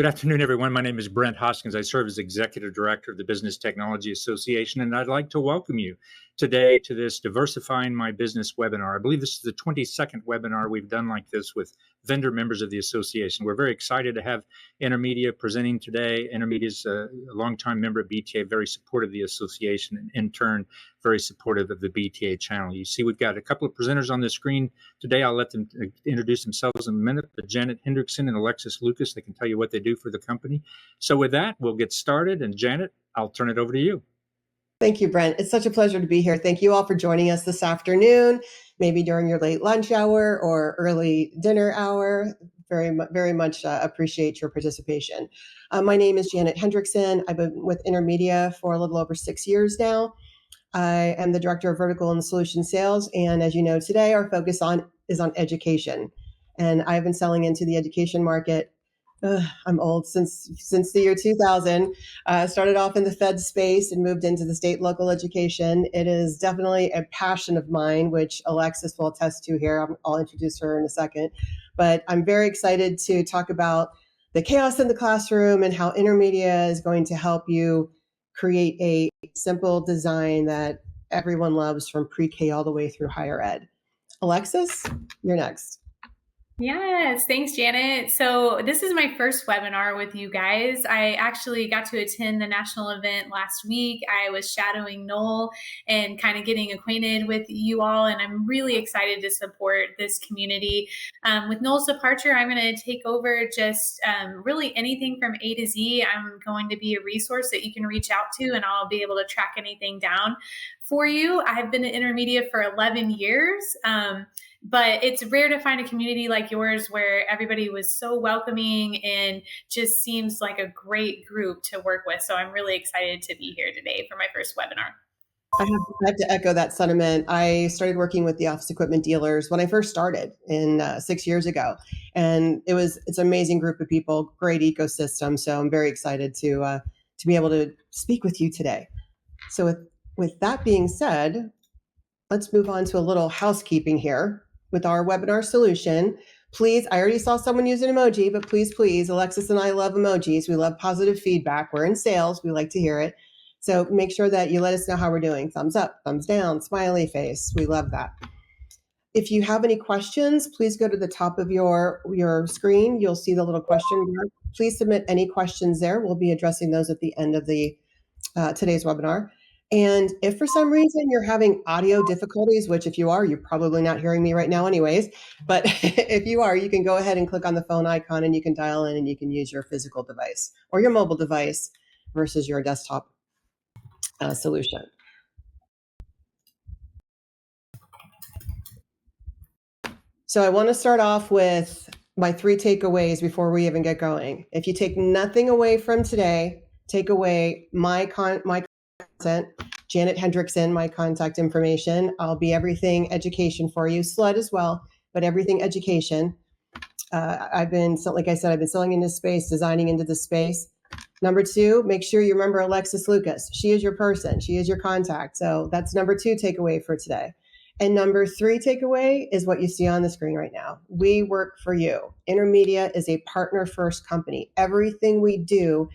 Good afternoon, everyone. My name is Brent Hoskins. I serve as Executive Director of the Business Technology Association, and I'd like to welcome you today to this Diversifying My Business webinar. I believe this is the 22nd webinar we've done like this with vendor members of the association. We're very excited to have Intermedia presenting today. Intermedia is a longtime member of BTA, very supportive of the association, and in turn, very supportive of the BTA channel. You see, we've got a couple of presenters on the screen today. I'll let them introduce themselves in a minute, but Janet Hendrickson and Alexis Lucas, they can tell you what they do for the company. So with that, we'll get started. And Janet, I'll turn it over to you. Thank you, Brent. It's such a pleasure to be here. Thank you all for joining us this afternoon, maybe during your late lunch hour or early dinner hour. Very much appreciate your participation. My name is Janet Hendrickson. I've been with Intermedia for a little over 6 years now. I am the Director of Vertical and Solution Sales. And as you know, today our focus is on education. And I've been selling into the education market. I'm old since the year 2000. Started off in the Fed space and moved into the state local education. It is definitely a passion of mine, which Alexis will attest to here. I'll introduce her in a second. But I'm very excited to talk about the chaos in the classroom and how Intermedia is going to help you create a simple design that everyone loves from pre-K all the way through higher ed. Alexis, you're next. Yes, thanks, Janet. So this is my first webinar with you guys. I actually got to attend the national event last week. I was shadowing Noel and kind of getting acquainted with you all, and I'm really excited to support this community. With Noel's departure, I'm going to take over just really anything from A to Z. I'm going to be a resource that you can reach out to, and I'll be able to track anything down for you. I've been at Intermedia for 11 years. But it's rare to find a community like yours where everybody was so welcoming and just seems like a great group to work with. So I'm really excited to be here today for my first webinar. I have to echo that sentiment. I started working with the office equipment dealers when I first started 6 years ago. And it's an amazing group of people, great ecosystem. So I'm very excited to be able to speak with you today. So with that being said, let's move on to a little housekeeping here. With our webinar solution, please, I already saw someone use an emoji, but please, Alexis and I love emojis. We love positive feedback. We're in sales. We like to hear it. So make sure that you let us know how we're doing. Thumbs up, thumbs down, smiley face. We love that. If you have any questions, please go to the top of your screen. You'll see the little question mark. Please submit any questions there. We'll be addressing those at the end of the today's webinar. And if for some reason you're having audio difficulties, which if you are, you're probably not hearing me right now anyways, but if you are, you can go ahead and click on the phone icon and you can dial in and you can use your physical device or your mobile device versus your desktop solution. So I want to start off with my 3 takeaways before we even get going. If you take nothing away from today, take away my content, Janet Hendrickson, my contact information. I'll be everything education for you, SLED as well, but everything education. Like I said, I've been selling into space, designing into the space. Number 2, make sure you remember Alexis Lucas. She is your person. She is your contact. So that's number 2 takeaway for today. And number 3 takeaway is what you see on the screen right now. We work for you. Intermedia is a partner first company. Everything we do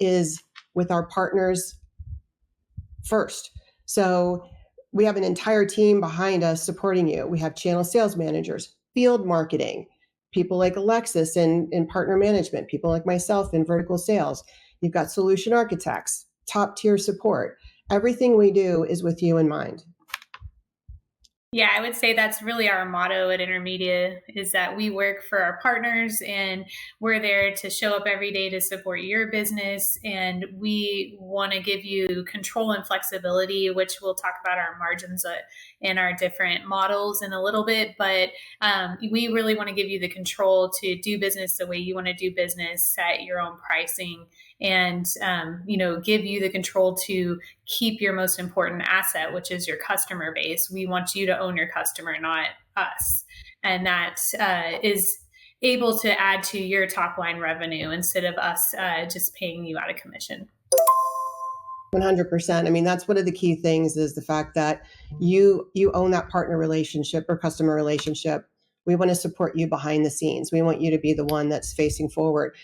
is with our partners first. So we have an entire team behind us supporting you. We have channel sales managers, field marketing, people like Alexis in partner management, people like myself in vertical sales. You've got solution architects, top tier support. Everything we do is with you in mind. Yeah, I would say that's really our motto at Intermedia, is that we work for our partners and we're there to show up every day to support your business. And we want to give you control and flexibility, which we'll talk about our margins in our different models in a little bit. But we really want to give you the control to do business the way you want to do business, set your own pricing, and give you the control to keep your most important asset, which is your customer base. We want you to own your customer, not us. And that is able to add to your top line revenue instead of us just paying you out of commission. 100%. I mean, that's one of the key things is the fact that you own that partner relationship or customer relationship. We want to support you behind the scenes. We want you to be the one that's facing forward.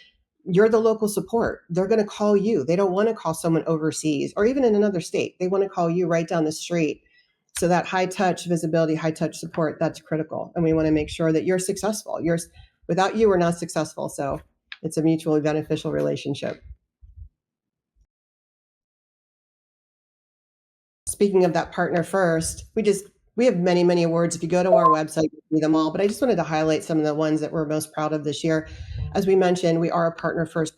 you're the local support. They're going to call you. They don't want to call someone overseas or even in another state. They want to call you right down the street. So that high touch visibility, high touch support, that's critical. And we want to make sure that you're successful. Without you, we're not successful. So it's a mutually beneficial relationship. Speaking of that partner first, we have many, many awards. If you go to our website, you see them all, but I just wanted to highlight some of the ones that we're most proud of this year. As we mentioned, we are a partner first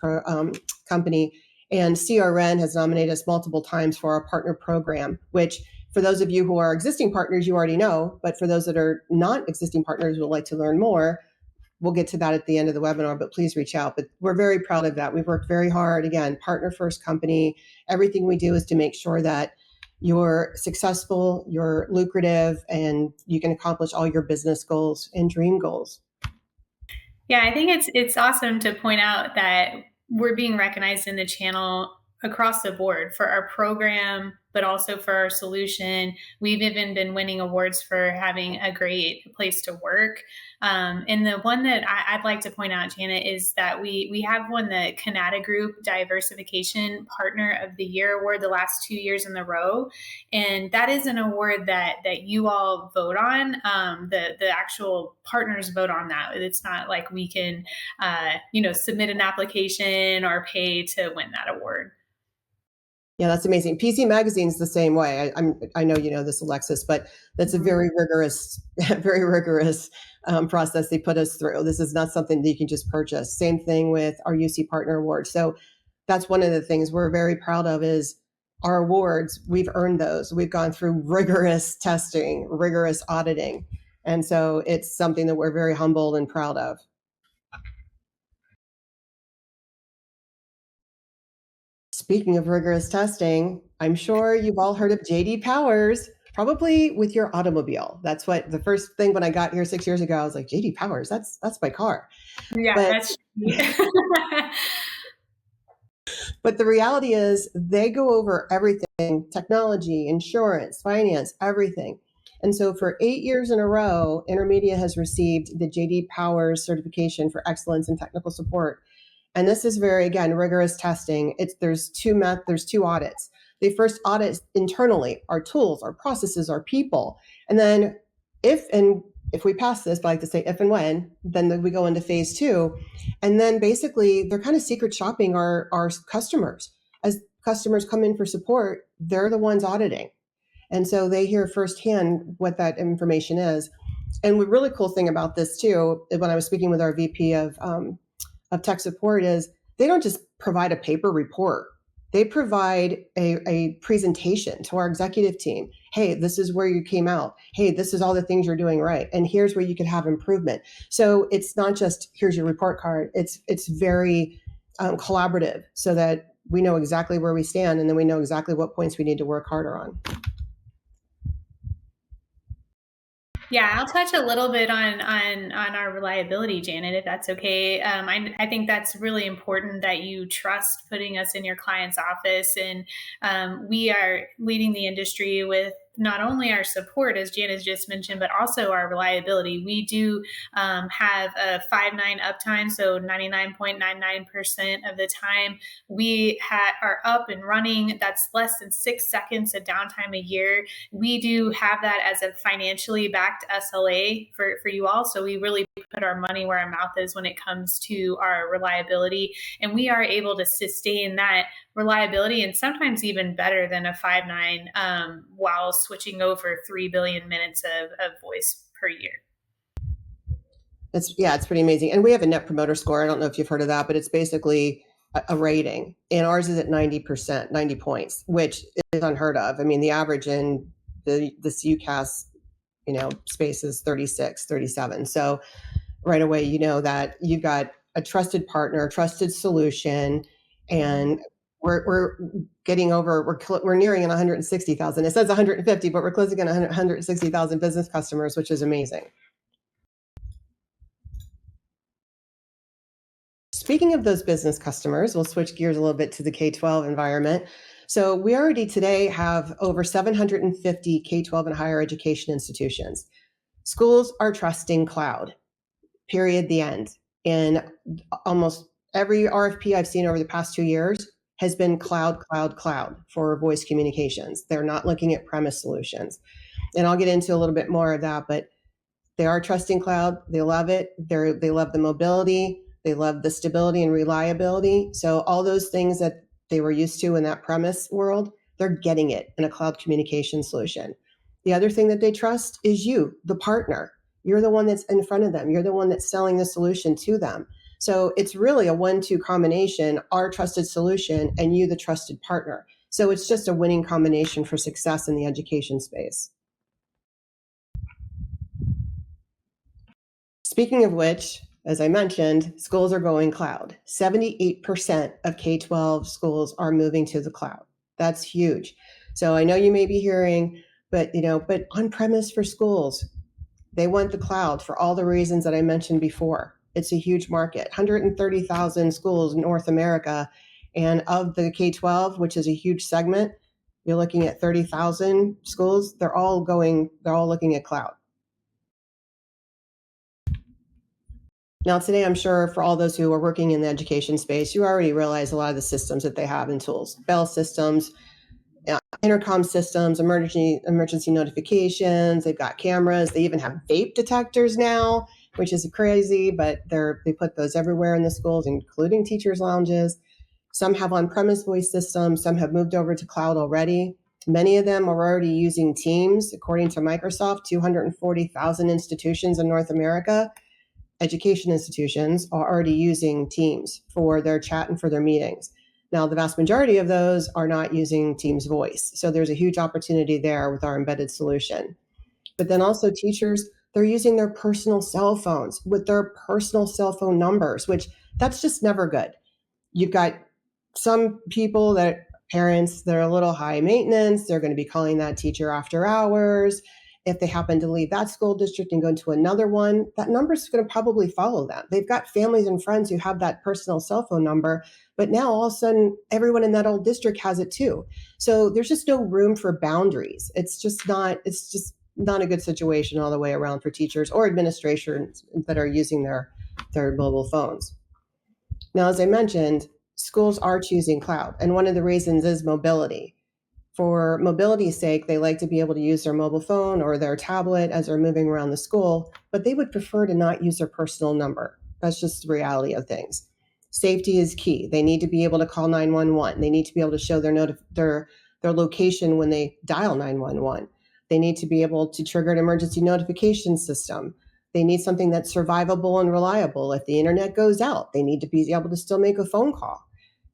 company, and CRN has nominated us multiple times for our partner program, which for those of you who are existing partners, you already know, but for those that are not existing partners who would like to learn more, we'll get to that at the end of the webinar, but please reach out. But we're very proud of that. We've worked very hard. Again, partner first company. Everything we do is to make sure that you're successful, you're lucrative, and you can accomplish all your business goals and dream goals. Yeah, I think it's awesome to point out that we're being recognized in the channel across the board for our program, but also for our solution. We've even been winning awards for having a great place to work. And the one that I'd like to point out, Janet, is that we have won the Canada Group Diversification Partner of the Year award the last 2 years in a row. And that is an award that you all vote on. The actual partners vote on that. It's not like we can, submit an application or pay to win that award. Yeah, that's amazing. PC Magazine's the same way. I know you know this, Alexis, but that's a very rigorous, process they put us through. This is not something that you can just purchase. Same thing with our UC Partner Award. So that's one of the things we're very proud of is our awards. We've earned those. We've gone through rigorous testing, rigorous auditing. And so it's something that we're very humbled and proud of. Speaking of rigorous testing, I'm sure you've all heard of JD Powers, probably with your automobile. That's what the first thing when I got here 6 years ago, I was like, JD Powers, that's my car. Yeah, that's But the reality is they go over everything, technology, insurance, finance, everything. And so for 8 years in a row, Intermedia has received the JD Powers certification for excellence in technical support. And this is very, again, rigorous testing. There's two audits. They first audit internally, our tools, our processes, our people. And then if we pass this, but I like to say if and when, then we go into phase 2. And then basically they're kind of secret shopping our customers. As customers come in for support, they're the ones auditing. And so they hear firsthand what that information is. And the really cool thing about this too, when I was speaking with our VP of tech support, is they don't just provide a paper report. They provide a presentation to our executive team. Hey, this is where you came out. Hey, this is all the things you're doing right. And here's where you could have improvement. So it's not just, here's your report card. It's very collaborative so that we know exactly where we stand and then we know exactly what points we need to work harder on. Yeah, I'll touch a little bit on our reliability, Janet, if that's okay. I think that's really important that you trust putting us in your client's office. And we are leading the industry with not only our support, as Janice just mentioned, but also our reliability. We do have a 5.9 uptime, so 99.99% of the time we are up and running. That's less than 6 seconds of downtime a year. We do have that as a financially backed SLA for you all. So we really put our money where our mouth is when it comes to our reliability. And we are able to sustain that reliability and sometimes even better than a 5.9 while switching over 3 billion minutes of voice per year. It's pretty amazing. And we have a net promoter score. I don't know if you've heard of that, but it's basically a rating. And ours is at 90%, 90 points, which is unheard of. I mean, the average in this UCaaS, space is 36, 37. So right away, you know that you've got a trusted partner, a trusted solution, and we're getting over, we're nearing 160,000. It says 150, but we're closing in 160,000 business customers, which is amazing. Speaking of those business customers, we'll switch gears a little bit to the K-12 environment. So we already today have over 750 K-12 and higher education institutions. Schools are trusting cloud, period, the end. And almost Every RFP I've seen over the past 2 years has been cloud, cloud, cloud for voice communications. They're not looking at premise solutions. And I'll get into a little bit more of that, but they are trusting cloud. They love it. They love the mobility. They love the stability and reliability. So all those things that they were used to in that premise world, they're getting it in a cloud communication solution. The other thing that they trust is you, the partner. You're the one that's in front of them. You're the one that's selling the solution to them. So it's really a 1-2 combination, our trusted solution and you, the trusted partner. So it's just a winning combination for success in the education space. Speaking of which, as I mentioned, schools are going cloud. 78% of K-12 schools are moving to the cloud. That's huge. So I know you may be hearing, but on-premise for schools, they want the cloud for all the reasons that I mentioned before. It's a huge market, 130,000 schools in North America. And of the K-12, which is a huge segment, you're looking at 30,000 schools. They're all looking at cloud. Now, today, I'm sure for all those who are working in the education space, you already realize a lot of the systems that they have and tools, bell systems, intercom systems, emergency notifications. They've got cameras. They even have vape detectors now, which is crazy, but they put those everywhere in the schools, including teachers' lounges. Some have on-premise voice systems. Some have moved over to cloud already. Many of them are already using Teams. According to Microsoft, 240,000 institutions in North America, education institutions, are already using Teams for their chat and for their meetings. Now, the vast majority of those are not using Teams voice. So there's a huge opportunity there with our embedded solution. But then also teachers, they're using their personal cell phones with their personal cell phone numbers, which that's just never good. You've got some people parents, they're a little high maintenance. They're going to be calling that teacher after hours. If they happen to leave that school district and go into another one, that number is going to probably follow them. They've got families and friends who have that personal cell phone number, but now all of a sudden, everyone in that old district has it too. So there's just no room for boundaries. It's just not a good situation all the way around for teachers or administrators that are using their mobile phones. Now, as I mentioned, schools are choosing cloud, and one of the reasons is mobility. For mobility's sake, they like to be able to use their mobile phone or their tablet as they're moving around the school, but they would prefer to not use their personal number. That's just the reality of things. Safety is key. They need to be able to call 911. They need to be able to show their location when they dial 911. They need to be able to trigger an emergency notification system. They need something that's survivable and reliable. If the internet goes out, they need to be able to still make a phone call.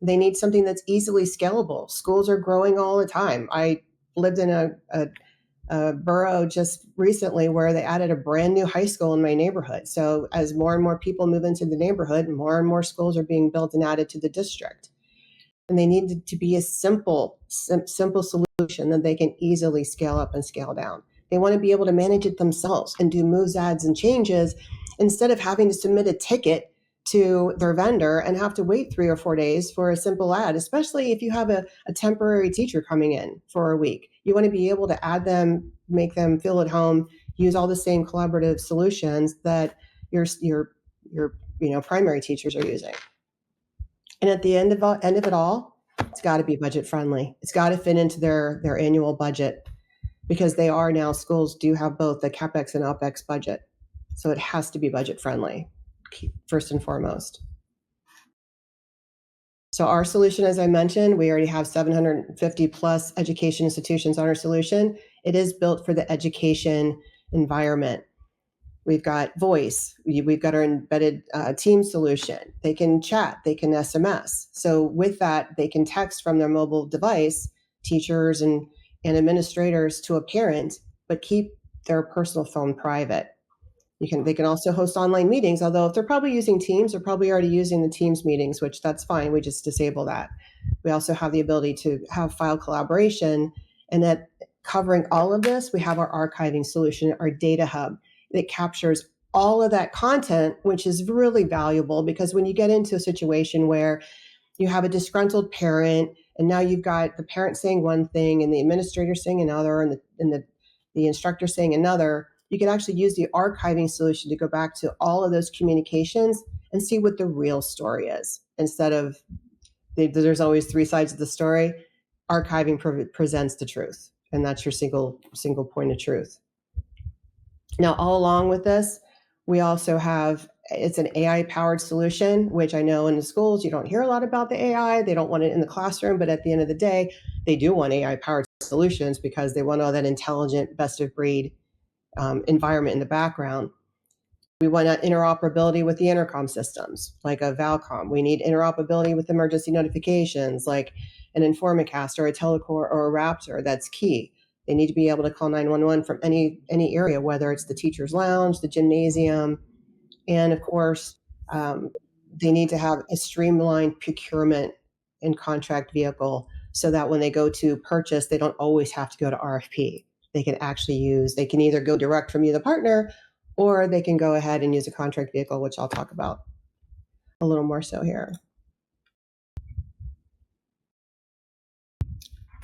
They need something that's easily scalable. Schools are growing all the time. I lived in a borough just recently where they added a brand new high school in my neighborhood. So as more and more people move into the neighborhood, more and more schools are being built and added to the district. And they need to be a simple solution that they can easily scale up and scale down. They want to be able to manage it themselves and do moves, adds, and changes instead of having to submit a ticket to their vendor and have to wait 3 or 4 days for a simple ad, especially if you have a temporary teacher coming in for a week. You want to be able to add them, make them feel at home, use all the same collaborative solutions that your primary teachers are using. And at the end of it all, it's got to be budget friendly. It's got to fit into their annual budget, because schools do have both the CapEx and OpEx budget. So it has to be budget friendly, first and foremost. So our solution, as I mentioned, we already have 750 plus education institutions on our solution. It is built for the education environment. We've got voice. We've got our embedded team solution. They can chat. They can SMS. So with that, they can text from their mobile device, teachers and administrators to a parent, but keep their personal phone private. They can also host online meetings, although if they're probably using Teams, they're probably already using the Teams meetings, which that's fine. We just disable that. We also have the ability to have file collaboration, and that covering all of this, we have our archiving solution, our data hub, that captures all of that content, which is really valuable, because when you get into a situation where you have a disgruntled parent and now you've got the parent saying one thing and the administrator saying another and the instructor saying another, you can actually use the archiving solution to go back to all of those communications and see what the real story is. Instead of there's always three sides of the story, archiving presents the truth, and that's your single point of truth. Now, all along with this, we also have, it's an AI powered solution, which I know in the schools, you don't hear a lot about the AI. They don't want it in the classroom, but at the end of the day, they do want AI powered solutions because they want all that intelligent, best of breed environment in the background. We want interoperability with the intercom systems, like a Valcom. We need interoperability with emergency notifications, like an Informacast or a Telecore or a Raptor. That's key. They need to be able to call 911 from any area, whether it's the teacher's lounge, the gymnasium, and of course, they need to have a streamlined procurement and contract vehicle so that when they go to purchase, they don't always have to go to RFP. They can either go direct from you, the partner, or they can go ahead and use a contract vehicle, which I'll talk about a little more so here.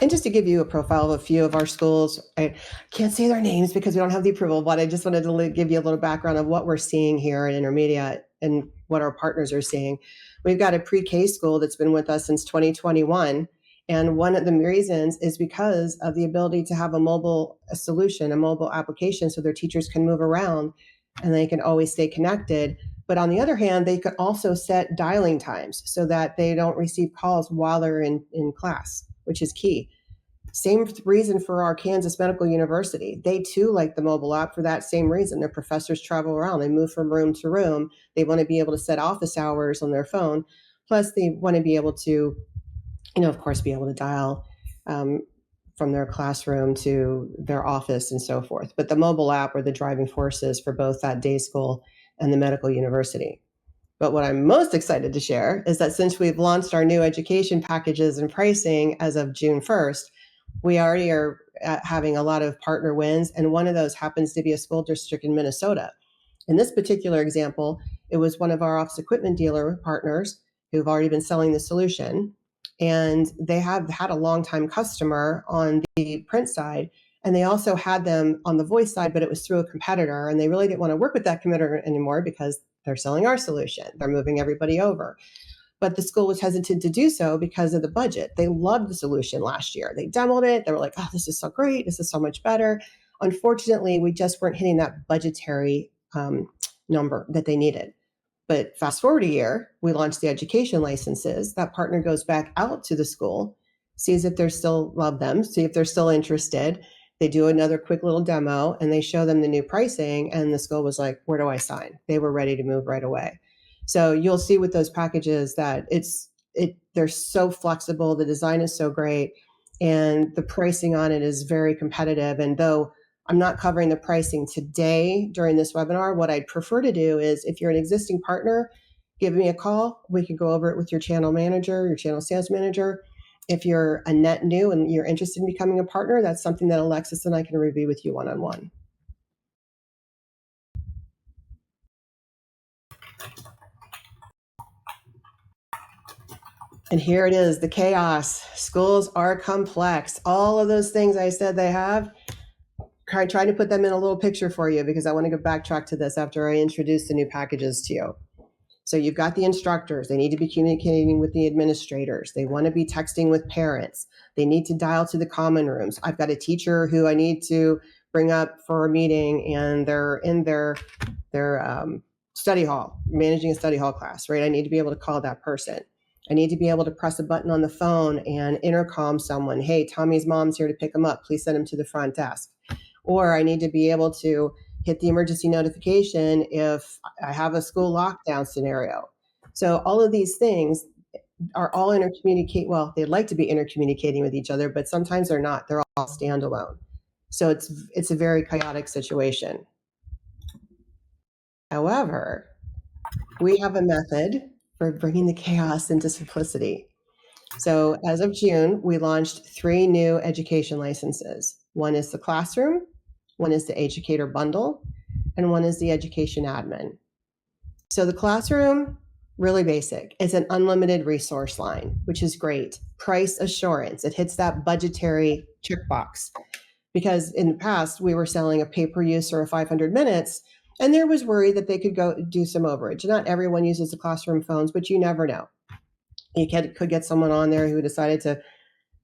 And just to give you a profile of a few of our schools, I can't say their names because we don't have the approval, but I just wanted to give you a little background of what we're seeing here at Intermediate and what our partners are seeing. We've got a pre-K school that's been with us since 2021. And one of the reasons is because of the ability to have a mobile solution, a mobile application, so their teachers can move around and they can always stay connected. But on the other hand, they could also set dialing times so that they don't receive calls while they're in class, which is key. Same reason for our Kansas Medical University. They too like the mobile app for that same reason. Their professors travel around. They move from room to room. They want to be able to set office hours on their phone. Plus, they want to be able to, of course, be able to dial from their classroom to their office and so forth. But the mobile app are the driving forces for both that day school and the medical university. But what I'm most excited to share is that since we've launched our new education packages and pricing as of June 1st, we already are having a lot of partner wins. And one of those happens to be a school district in Minnesota. In this particular example, it was one of our office equipment dealer partners who've already been selling the solution. And they have had a longtime customer on the print side. And they also had them on the voice side, but it was through a competitor. And they really didn't want to work with that competitor anymore because they're selling our solution. They're moving everybody over. But the school was hesitant to do so because of the budget. They loved the solution last year. They demoed it. They were like, oh, this is so great. This is so much better. Unfortunately, we just weren't hitting that budgetary number that they needed. But fast forward a year, we launched the education licenses. That partner goes back out to the school, sees if they still love them, see if they're still interested. They do another quick little demo and they show them the new pricing. And the school was like, where do I sign? They were ready to move right away. So you'll see with those packages that they're so flexible. The design is so great and the pricing on it is very competitive. And though I'm not covering the pricing today during this webinar, what I'd prefer to do is if you're an existing partner, give me a call. We can go over it with your channel manager, your channel sales manager. If you're a net new and you're interested in becoming a partner, that's something that Alexis and I can review with you one-on-one. And here it is, the chaos. Schools are complex. All of those things I said they have, trying to put them in a little picture for you because I want to go backtrack to this after I introduce the new packages to you. So you've got the instructors. They need to be communicating with the administrators. They want to be texting with parents. They need to dial to the common rooms. I've got a teacher who I need to bring up for a meeting and they're in their study hall, managing a study hall class, right? I need to be able to call that person. I need to be able to press a button on the phone and intercom someone. Hey, Tommy's mom's here to pick him up. Please send him to the front desk. Or I need to be able to hit the emergency notification if I have a school lockdown scenario. So all of these things are all well, they'd like to be intercommunicating with each other, but sometimes they're not. They're all standalone. So it's a very chaotic situation. However, we have a method for bringing the chaos into simplicity. So as of June, we launched 3 new education licenses. One is the classroom, one is the educator bundle, and one is the education admin. So the classroom, really basic. It's an unlimited resource line, which is great. Price assurance. It hits that budgetary checkbox. Because in the past, we were selling a pay-per-use or a 500 minutes, And there was worry that they could go do some overage. Not everyone uses the classroom phones, but you never know. You could get someone on there who decided to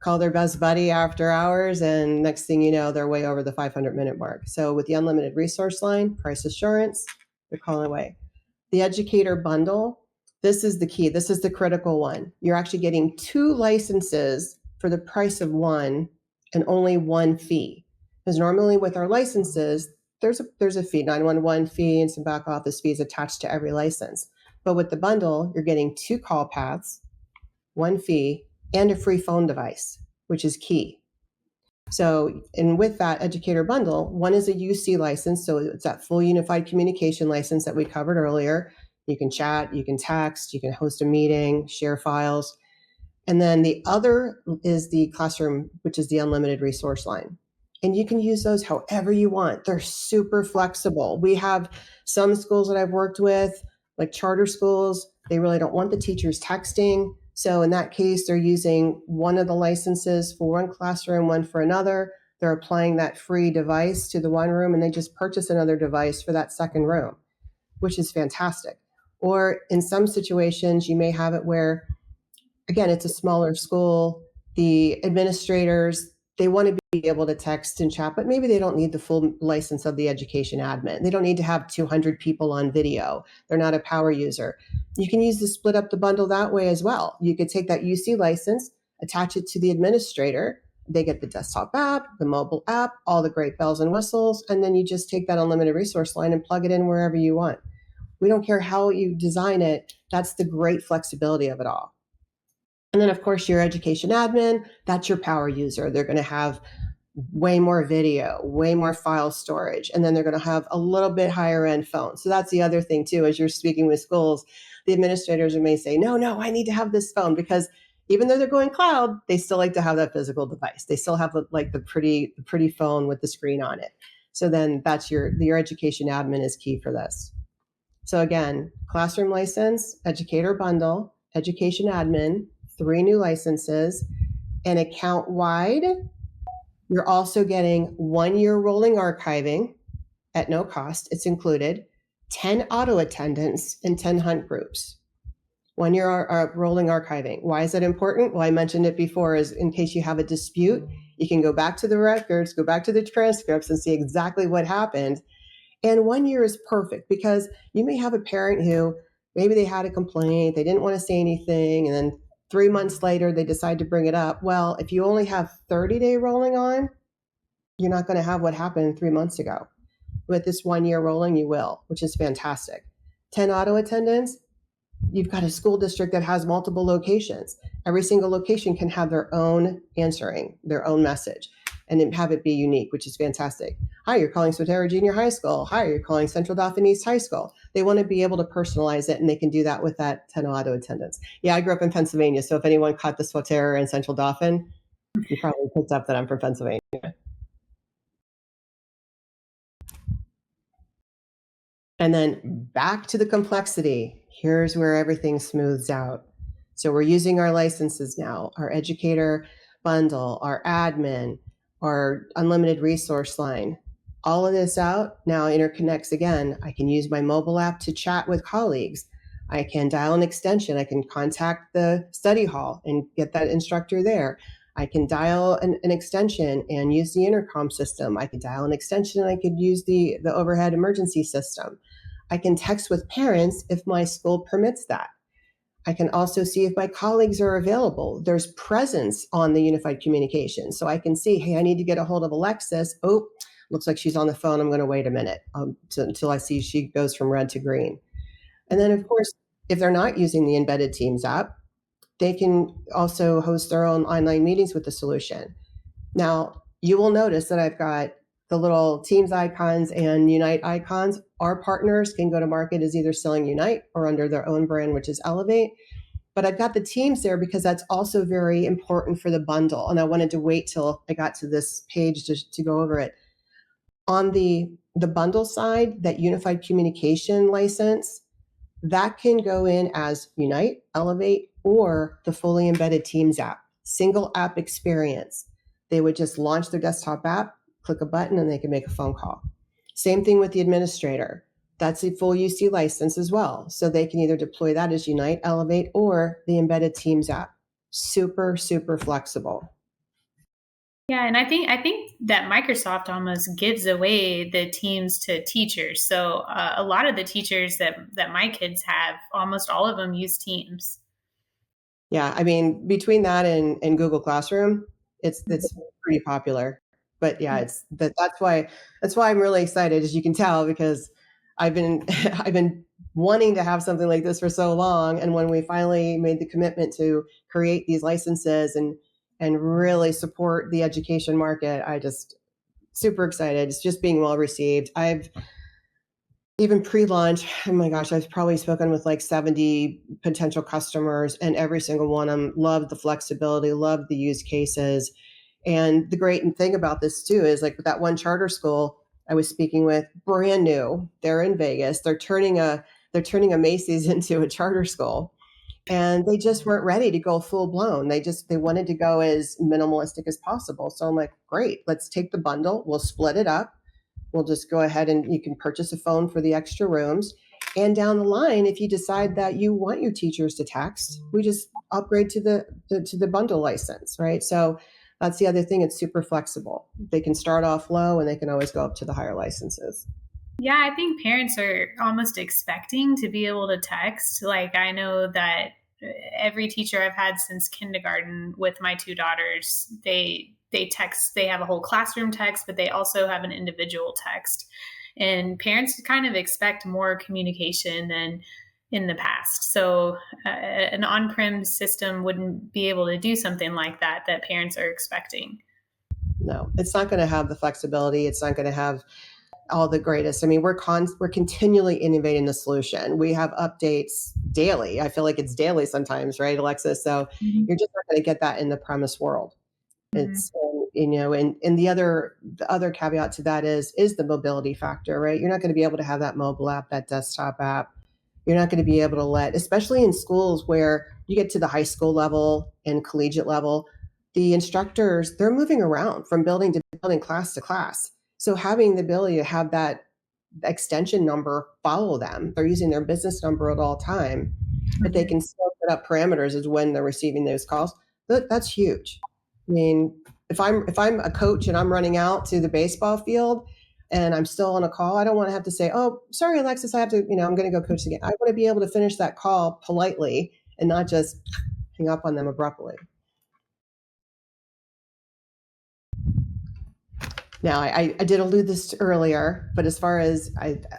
call their best buddy after hours, and next thing you know, they're way over the 500-minute mark. So with the unlimited resource line, price assurance, they're calling away. The educator bundle, this is the key. This is the critical one. You're actually getting 2 licenses for the price of one and only 1 fee. Because normally with our licenses, there's a fee, 911 fee and some back office fees attached to every license. But with the bundle, you're getting 2 call paths, 1 fee, and a free phone device, which is key. So, and with that educator bundle, one is a UC license. So it's that full unified communication license that we covered earlier. You can chat, you can text, you can host a meeting, share files. And then the other is the classroom, which is the unlimited resource line. And you can use those however you want. They're super flexible. We have some schools that I've worked with, like charter schools, they really don't want the teachers texting. So in that case, they're using one of the licenses for one classroom, one for another. They're applying that free device to the one room, and they just purchase another device for that second room, which is fantastic. Or in some situations, you may have it where, again, it's a smaller school. The administrators, they want to be able to text and chat, but maybe they don't need the full license of the education admin. They don't need to have 200 people on video. They're not a power user. You can use the split up the bundle that way as well. You could take that UC license, attach it to the administrator. They get the desktop app, the mobile app, all the great bells and whistles, and then you just take that unlimited resource line and plug it in wherever you want. We don't care how you design it. That's the great flexibility of it all. And then, of course, your education admin, that's your power user. They're going to have way more video, way more file storage, and then they're going to have a little bit higher end phone. So that's the other thing, too, as you're speaking with schools, the administrators may say, no, I need to have this phone, because even though they're going cloud, they still like to have that physical device. They still have like the pretty phone with the screen on it. So then that's your education admin is key for this. So again, classroom license, educator bundle, education admin, 3 new licenses, and account wide, you're also getting 1-year rolling archiving at no cost. It's included 10 auto attendants and 10 hunt groups. 1-year rolling archiving. Why is that important? Well, I mentioned it before, is in case you have a dispute, you can go back to the records, go back to the transcripts and see exactly what happened. And 1 year is perfect, because you may have a parent who maybe they had a complaint, they didn't want to say anything, and then 3 months later, they decide to bring it up. Well, if you only have 30-day rolling on, you're not going to have what happened 3 months ago. With this 1 year rolling, you will, which is fantastic. 10 auto attendants, you've got a school district that has multiple locations. Every single location can have their own answering, their own message, and have it be unique, which is fantastic. Hi, you're calling Swatara Junior High School. Hi, you're calling Central Dauphin East High School. They want to be able to personalize it, and they can do that with that 10 auto attendants. Yeah, I grew up in Pennsylvania, so if anyone caught the Swatara and Central Dauphin, you probably picked up that I'm from Pennsylvania. And then back to the complexity. Here's where everything smooths out. So we're using our licenses now, our educator bundle, our admin, our unlimited resource line. All of this out now interconnects again. I can use my mobile app to chat with colleagues. I can dial an extension. I can contact the study hall and get that instructor there. I can dial an extension and use the intercom system. I can dial an extension and I could use the overhead emergency system. I can text with parents if my school permits that. I can also see if my colleagues are available. There's presence on the unified communication. So I can see, hey, I need to get a hold of Alexis. Oh, looks like she's on the phone. I'm going to wait a minute until I see she goes from red to green. And then, of course, if they're not using the embedded Teams app, they can also host their own online meetings with the solution. Now, you will notice that I've got the little Teams icons and Unite icons. Our partners can go to market as either selling Unite or under their own brand, which is Elevate. But I've got the Teams there because that's also very important for the bundle. And I wanted to wait till I got to this page to go over it. On the bundle side, that unified communication license, that can go in as Unite, Elevate, or the fully embedded Teams app, single app experience. They would just launch their desktop app, click a button, and they can make a phone call. Same thing with the administrator. That's a full UC license as well. So they can either deploy that as Unite, Elevate, or the embedded Teams app. Super, super flexible. Yeah, and I think that Microsoft almost gives away the teams to teachers. So a lot of the teachers that my kids have, almost all of them use Teams. Yeah, I mean, between that and Google Classroom, it's pretty popular. But yeah, that's why I'm really excited, as you can tell, because I've been I've been wanting to have something like this for so long. And when we finally made the commitment to create these licenses and really support the education market, I just super excited. It's just being well received. I've even pre-launch, oh my gosh, I've probably spoken with like 70 potential customers, and every single one of them loved the flexibility, loved the use cases. And the great thing about this too is, like, with that one charter school I was speaking with, brand new, they're in Vegas, they're turning a Macy's into a charter school, and they just weren't ready to go full blown. They wanted to go as minimalistic as possible. So I'm like, great, let's take the bundle, we'll split it up. We'll just go ahead and you can purchase a phone for the extra rooms. And down the line, if you decide that you want your teachers to text, we just upgrade to the bundle license, right? So that's the other thing. It's super flexible. They can start off low and they can always go up to the higher licenses. Yeah, I think parents are almost expecting to be able to text. Like, I know that every teacher I've had since kindergarten with my two daughters, they text, they have a whole classroom text, but they also have an individual text. And parents kind of expect more communication than in the past. So an on-prem system wouldn't be able to do something like that parents are expecting. No, it's not going to have the flexibility. It's not going to have all the greatest. I mean, we're continually innovating the solution. We have updates daily. I feel like it's daily sometimes, right, Alexis? So you're just not going to get that in the premise world. It's and the other caveat to that is the mobility factor, right? You're not going to be able to have that mobile app, that desktop app. You're not going to be able to especially in schools where you get to the high school level and collegiate level, the instructors, they're moving around from building to building, class to class. So having the ability to have that extension number follow them, they're using their business number at all time, but they can still set up parameters as when they're receiving those calls. That's huge. I mean, if I'm a coach and I'm running out to the baseball field and I'm still on a call, I don't want to have to say, "Oh, sorry, Alexis, I have to, I'm going to go coach again." I want to be able to finish that call politely and not just hang up on them abruptly. Now, I did allude this earlier, but as far as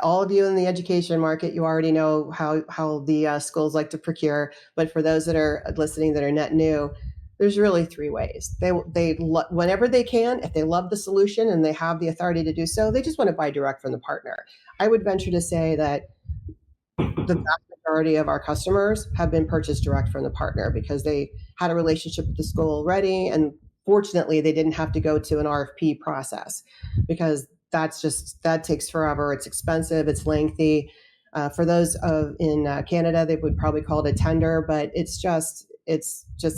all of you in the education market, you already know how the schools like to procure. But for those that are listening that are net new, there's really three ways. They whenever they can, if they love the solution and they have the authority to do so, they just want to buy direct from the partner. I would venture to say that the vast majority of our customers have been purchased direct from the partner because they had a relationship with the school already, and fortunately, they didn't have to go to an RFP process, because that takes forever. It's expensive. It's lengthy. For those in Canada, they would probably call it a tender, but it's just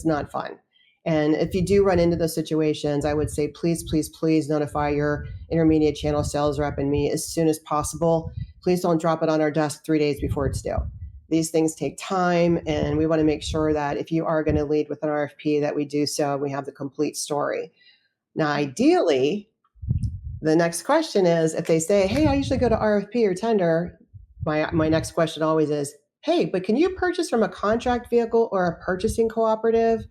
not fun. And if you do run into those situations, I would say, please, please, please notify your intermediate channel sales rep and me as soon as possible. Please don't drop it on our desk 3 days before it's due. These things take time, and we want to make sure that if you are going to lead with an RFP, that we do so and we have the complete story. Now, ideally, the next question is, if they say, "Hey, I usually go to RFP or tender," my next question always is, "Hey, but can you purchase from a contract vehicle or a purchasing cooperative?"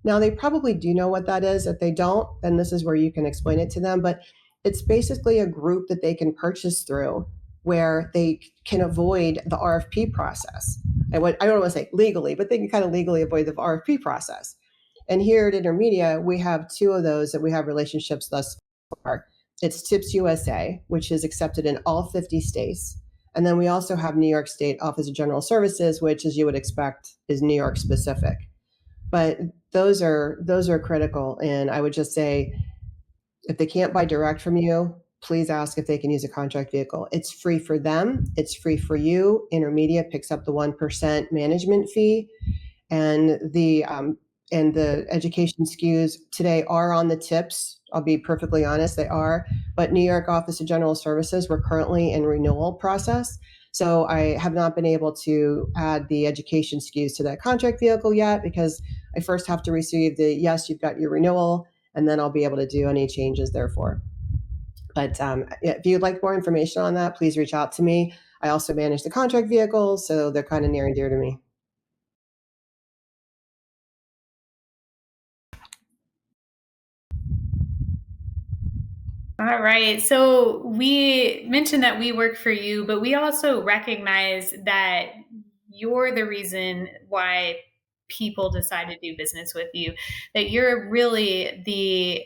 Now, they probably do know what that is. If they don't, then this is where you can explain it to them. But it's basically a group that they can purchase through, where they can avoid the RFP process. I don't want to say legally, but they can kind of legally avoid the RFP process. And here at Intermedia, we have two of those that we have relationships thus far. It's TIPS USA, which is accepted in all 50 states. And then we also have New York State Office of General Services, which, as you would expect, is New York specific. But those are critical. And I would just say, if they can't buy direct from you, please ask if they can use a contract vehicle. It's free for them. It's free for you. Intermedia picks up the 1% management fee. And the and the education SKUs today are on the tips. I'll be perfectly honest, they are. But New York Office of General Services, we're currently in renewal process. So I have not been able to add the education SKUs to that contract vehicle yet because I first have to receive the yes, you've got your renewal, and then I'll be able to do any changes therefore. But if you'd like more information on that, please reach out to me. I also manage the contract vehicles, so they're kind of near and dear to me. All right. So we mentioned that we work for you, but we also recognize that you're the reason why people decide to do business with you, that you're really the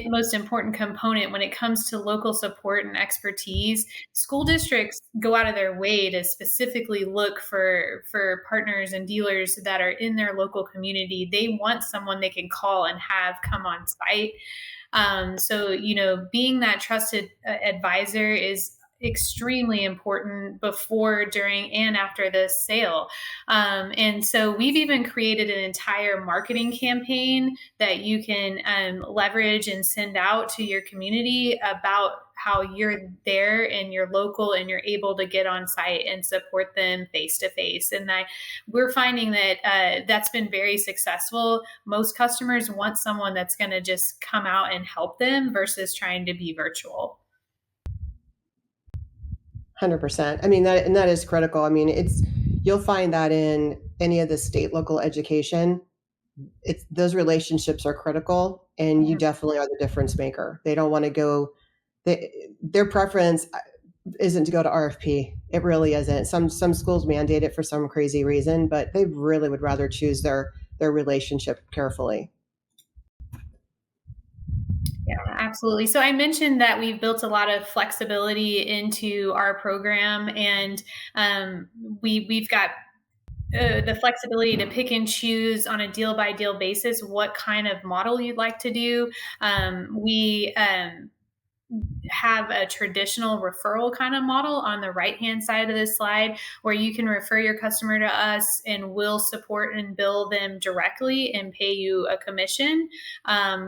most important component when it comes to local support and expertise. School districts go out of their way to specifically look for partners and dealers that are in their local community. They want someone they can call and have come on site. So, being that trusted advisor is extremely important before, during, and after the sale. And so we've even created an entire marketing campaign that you can leverage and send out to your community about how you're there and you're local and you're able to get on site and support them face to face. And we're finding that that's been very successful. Most customers want someone that's going to just come out and help them versus trying to be virtual. 100%. I mean, that is critical. I mean, you'll find that in any of the state local education, those relationships are critical, and you definitely are the difference maker. They don't want to go. Their preference isn't to go to RFP. It really isn't. Some schools mandate it for some crazy reason, but they really would rather choose their relationship carefully. Yeah, absolutely. So I mentioned that we've built a lot of flexibility into our program, and we've got the flexibility to pick and choose on a deal by deal basis what kind of model you'd like to do. We have a traditional referral kind of model on the right hand side of this slide, where you can refer your customer to us and we'll support and bill them directly and pay you a commission,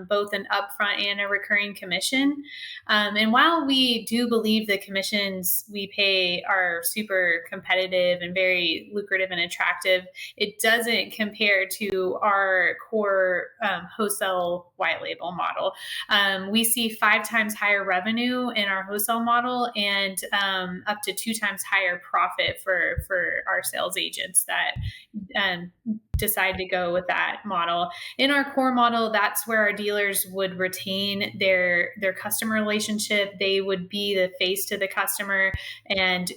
both an upfront and a recurring commission. And while we do believe the commissions we pay are super competitive and very lucrative and attractive, it doesn't compare to our core wholesale white label model. We see 5 times higher revenue in our wholesale model and up to 2 times higher profit for our sales agents that decide to go with that model. In our core model, that's where our dealers would retain their customer relationship. They would be the face to the customer and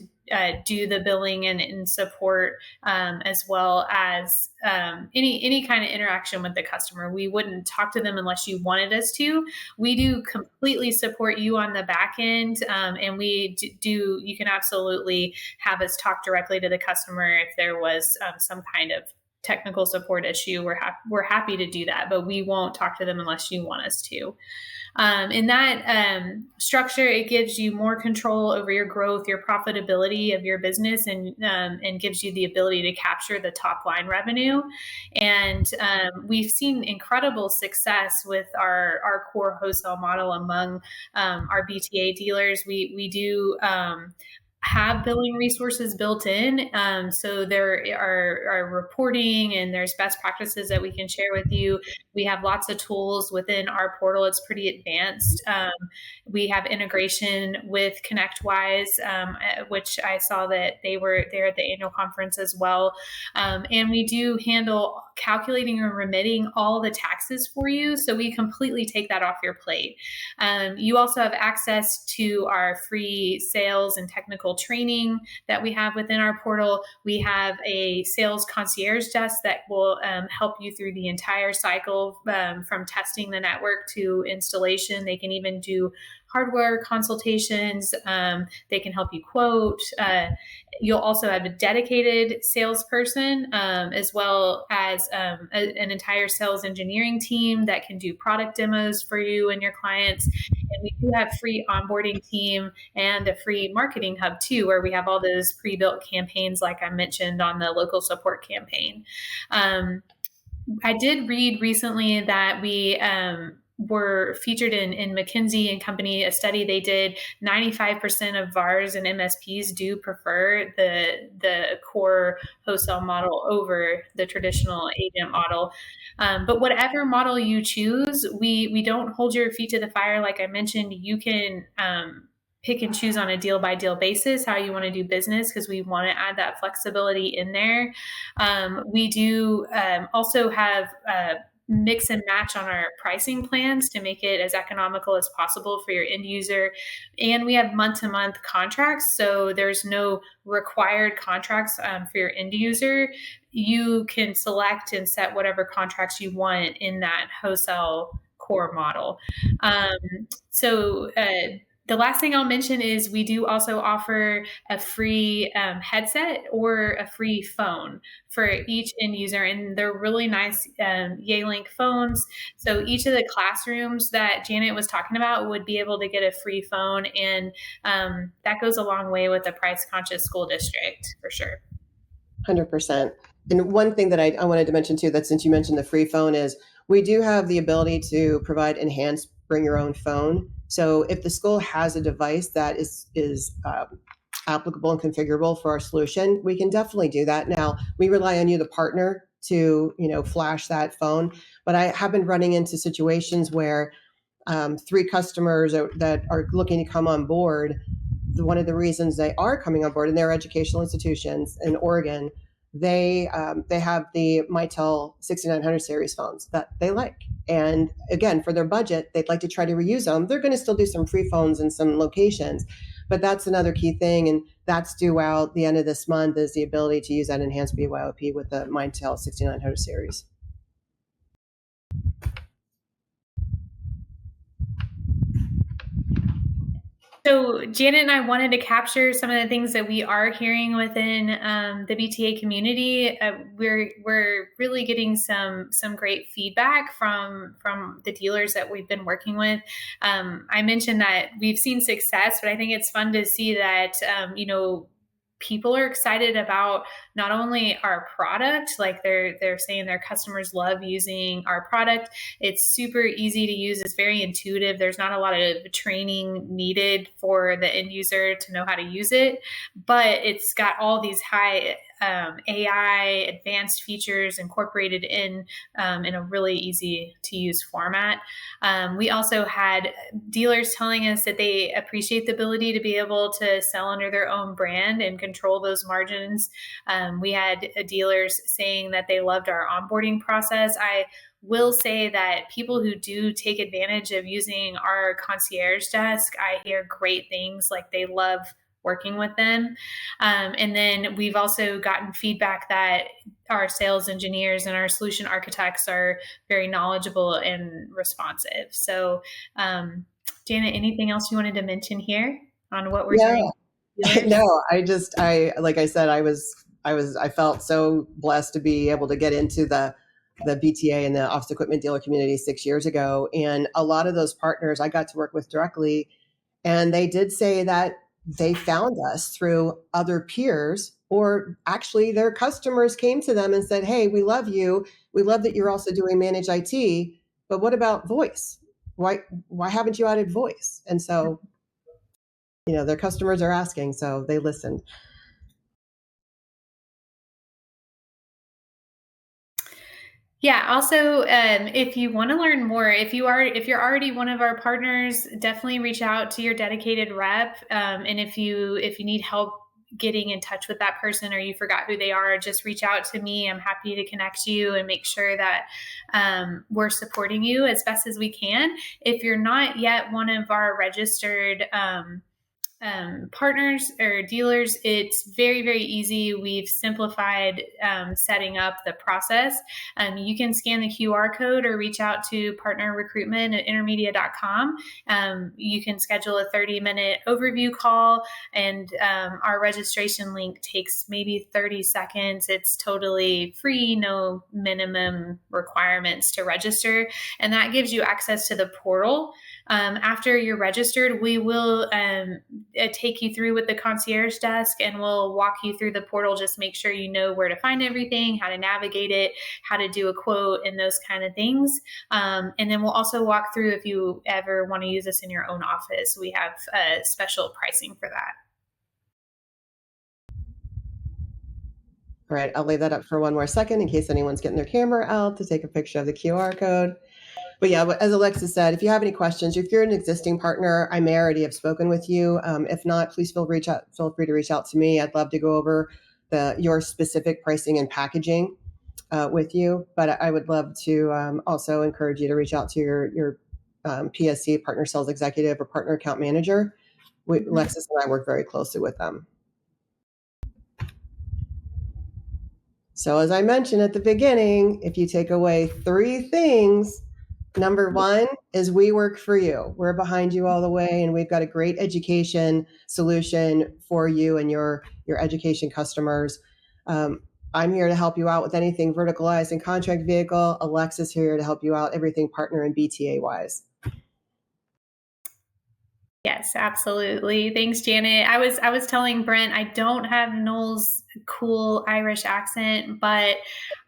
do the billing and support, as well as any kind of interaction with the customer. We wouldn't talk to them unless you wanted us to. We do completely support you on the back end, and we do. You can absolutely have us talk directly to the customer if there was some kind of technical support issue. We're happy to do that, but we won't talk to them unless you want us to. In that structure, it gives you more control over your growth, your profitability of your business, and gives you the ability to capture the top line revenue. And we've seen incredible success with our core wholesale model among our BTA dealers. We do have billing resources built in. So there are reporting and there's best practices that we can share with you. We have lots of tools within our portal. It's pretty advanced. We have integration with ConnectWise, which I saw that they were there at the annual conference as well. And we do handle calculating and remitting all the taxes for you. So we completely take that off your plate. You also have access to our free sales and technical training that we have within our portal. We have a sales concierge desk that will help you through the entire cycle, from testing the network to installation. They can even do hardware consultations. They can help you quote. You'll also have a dedicated salesperson, as well as an entire sales engineering team that can do product demos for you and your clients. And we do have free onboarding team and a free marketing hub too, where we have all those pre-built campaigns, like I mentioned on the local support campaign. I did read recently that we were featured in McKinsey and Company, a study they did. 95% of VARs and MSPs do prefer the core wholesale model over the traditional agent model. But whatever model you choose, we don't hold your feet to the fire. Like I mentioned, you can pick and choose on a deal by deal basis how you want to do business, because we want to add that flexibility in there. We do also have mix and match on our pricing plans to make it as economical as possible for your end user. And we have month-to-month contracts, so there's no required contracts for your end user. You can select and set whatever contracts you want in that wholesale core model. The last thing I'll mention is we do also offer a free headset or a free phone for each end user, and they're really nice Yealink phones. So each of the classrooms that Janet was talking about would be able to get a free phone, and that goes a long way with a price-conscious school district for sure. 100%. And one thing that I wanted to mention too, that since you mentioned the free phone, is we do have the ability to provide enhanced bring your own phone. So if the school has a device that is applicable and configurable for our solution, we can definitely do that. Now, we rely on you, the partner, to flash that phone. But I have been running into situations where 3 customers that are looking to come on board, one of the reasons they are coming on board, and they're educational institutions in Oregon, they have the Mitel 6900 series phones that they like. And again, for their budget, they'd like to try to reuse them. They're going to still do some free phones in some locations, but that's another key thing. And that's due out the end of this month, is the ability to use that enhanced BYOP with the Mitel 6900 series. So Janet and I wanted to capture some of the things that we are hearing within the BTA community. We're really getting some great feedback from the dealers that we've been working with. I mentioned that we've seen success, but I think it's fun to see that people are excited about not only our product, like they're saying their customers love using our product. It's super easy to use. It's very intuitive. There's not a lot of training needed for the end user to know how to use it, but it's got all these high AI advanced features incorporated in a really easy to use format. We also had dealers telling us that they appreciate the ability to be able to sell under their own brand and control those margins. We had dealers saying that they loved our onboarding process. I will say that people who do take advantage of using our concierge desk, I hear great things, like they love working with them. And then we've also gotten feedback that our sales engineers and our solution architects are very knowledgeable and responsive. So, Janet, anything else you wanted to mention here on what we're doing? No, like I said, I felt so blessed to be able to get into the BTA and the office equipment dealer community 6 years ago. And a lot of those partners I got to work with directly, and they did say that they found us through other peers, or actually their customers came to them and said, "Hey, we love you. We love that you're also doing managed IT, but what about voice? Why haven't you added voice?" And so, their customers are asking, so they listened. Yeah. Also, if you want to learn more, if you're already one of our partners, definitely reach out to your dedicated rep. And if you need help getting in touch with that person, or you forgot who they are, just reach out to me. I'm happy to connect you and make sure that we're supporting you as best as we can. If you're not yet one of our registered partners or dealers, it's very, very easy. We've simplified setting up the process. You can scan the QR code or reach out to partnerrecruitment@intermedia.com. You can schedule a 30-minute overview call, and our registration link takes maybe 30 seconds. It's totally free, no minimum requirements to register, and that gives you access to the portal. After you're registered, we will take you through with the concierge desk, and we'll walk you through the portal. Just make sure you know where to find everything, how to navigate it, how to do a quote, and those kind of things. And then we'll also walk through if you ever want to use us in your own office. We have special pricing for that. All right, I'll leave that up for one more second in case anyone's getting their camera out to take a picture of the QR code. But yeah, as Alexis said, if you have any questions, if you're an existing partner, I may already have spoken with you. If not, please feel free to reach out to me. I'd love to go over your specific pricing and packaging with you. But I would love to also encourage you to reach out to your PSC, partner sales executive, or partner account manager. Alexis and I work very closely with them. So as I mentioned at the beginning, if you take away 3 things, number 1 is we work for you. We're behind you all the way, and we've got a great education solution for you and your education customers. I'm here to help you out with anything verticalized and contract vehicle. Alexis here to help you out everything partner and BTA wise. Yes, absolutely. Thanks, Janet. I was telling Brent, I don't have Noel's cool Irish accent, but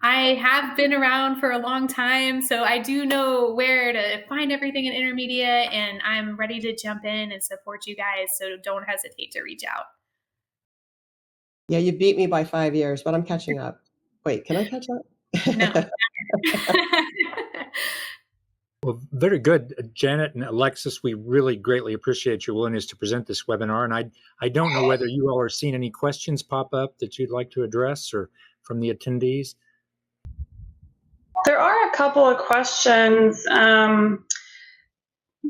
I have been around for a long time, so I do know where to find everything in Intermedia, and I'm ready to jump in and support you guys, so don't hesitate to reach out. Yeah, you beat me by 5 years, but I'm catching up. Wait, can I catch up? No. Well, very good, Janet and Alexis. We really greatly appreciate your willingness to present this webinar. And I don't know whether you all are seeing any questions pop up that you'd like to address or from the attendees. There are a couple of questions. Don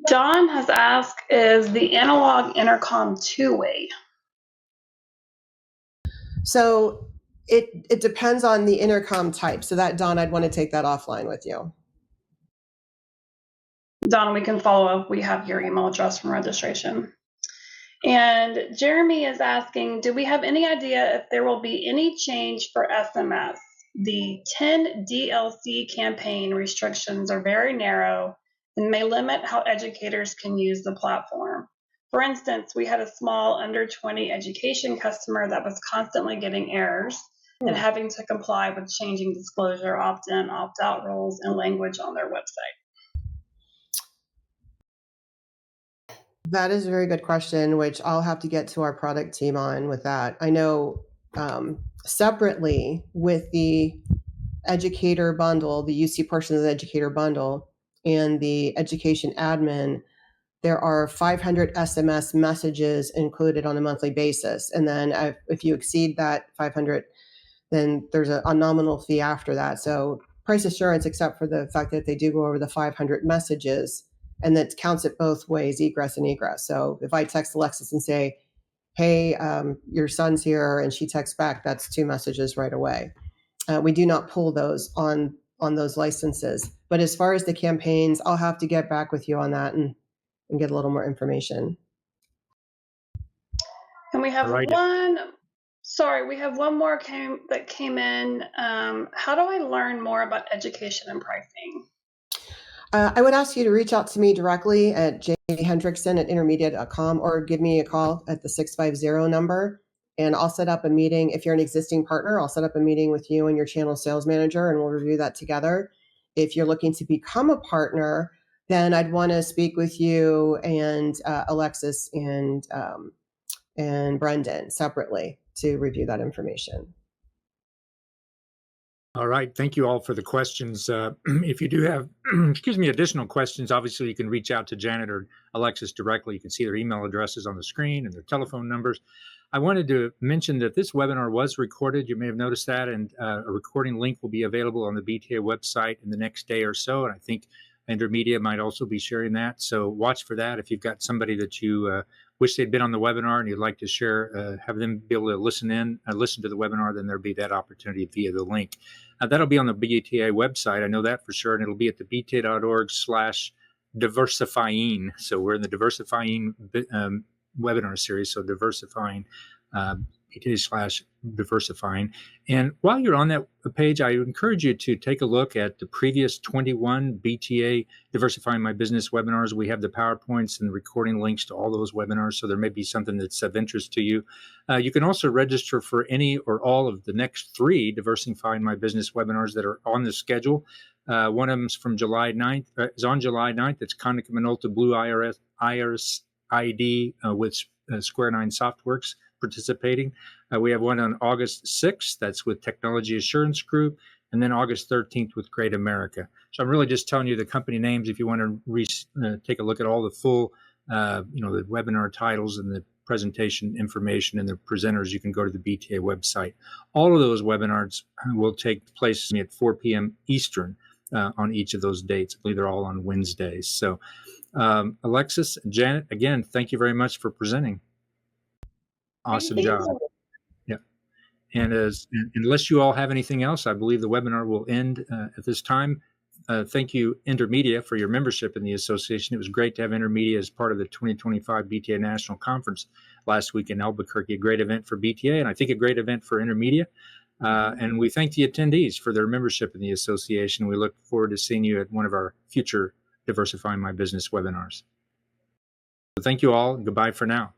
has asked, is the analog intercom two-way? So it depends on the intercom type. So that, Don, I'd want to take that offline with you. Don, we can follow up. We have your email address from registration. And Jeremy is asking, do we have any idea if there will be any change for SMS? The 10 DLC campaign restrictions are very narrow and may limit how educators can use the platform. For instance, we had a small under 20 education customer that was constantly getting errors and having to comply with changing disclosure, opt-in, opt-out rules and language on their website. That is a very good question, which I'll have to get to our product team on with that. I know separately with the educator bundle, the UC portion of the educator bundle and the education admin, there are 500 SMS messages included on a monthly basis. And then if you exceed that 500, then there's a nominal fee after that. So price assurance, except for the fact that they do go over the 500 messages, and that counts it both ways, egress and egress. So if I text Alexis and say, hey, your son's here, and she texts back, that's 2 messages right away. We do not pull those on those licenses. But as far as the campaigns, I'll have to get back with you on that and get a little more information. And we have we have one more that came in. How do I learn more about education and pricing? I would ask you to reach out to me directly at jhendrickson@intermedia.com or give me a call at the 650 number, and I'll set up a meeting. If you're an existing partner, I'll set up a meeting with you and your channel sales manager, and we'll review that together. If you're looking to become a partner, then I'd want to speak with you and Alexis and Brendan separately to review that information. All right. Thank you all for the questions. If you do have, additional questions, obviously you can reach out to Janet or Alexis directly. You can see their email addresses on the screen and their telephone numbers. I wanted to mention that this webinar was recorded. You may have noticed that, and a recording link will be available on the BTA website in the next day or so. And I think Intermedia might also be sharing that. So watch for that. If you've got somebody that you wish they'd been on the webinar and you'd like to share, have them be able to listen to the webinar, then there'll be that opportunity via the link. That'll be on the BTA website. I know that for sure. And it'll be at the bta.org/diversifying. So we're in the diversifying webinar series. So diversifying bta/diversifying. And while you're on that page, I encourage you to take a look at the previous 21 BTA Diversifying My Business webinars. We have the PowerPoints and the recording links to all those webinars, so there may be something that's of interest to you. You can also register for any or all of the next 3 Diversifying My Business webinars that are on the schedule. One of them is from July 9th, is on July 9th. It's Konica Minolta Blue Iris ID with Square 9 Softworks participating. We have one on August 6th. That's with Technology Assurance Group. And then August 13th with Great America. So I'm really just telling you the company names. If you want to take a look at all the full, the webinar titles and the presentation information and the presenters, you can go to the BTA website. All of those webinars will take place at 4 p.m. Eastern on each of those dates. I believe they're all on Wednesdays. So Alexis and Janet, again, thank you very much for presenting. Awesome job. Yeah. And unless you all have anything else, I believe the webinar will end at this time. Thank you, Intermedia, for your membership in the association. It was great to have Intermedia as part of the 2025 BTA National Conference last week in Albuquerque. A great event for BTA, and I think a great event for Intermedia. And we thank the attendees for their membership in the association. We look forward to seeing you at one of our future Diversifying My Business webinars. So thank you all. Goodbye for now.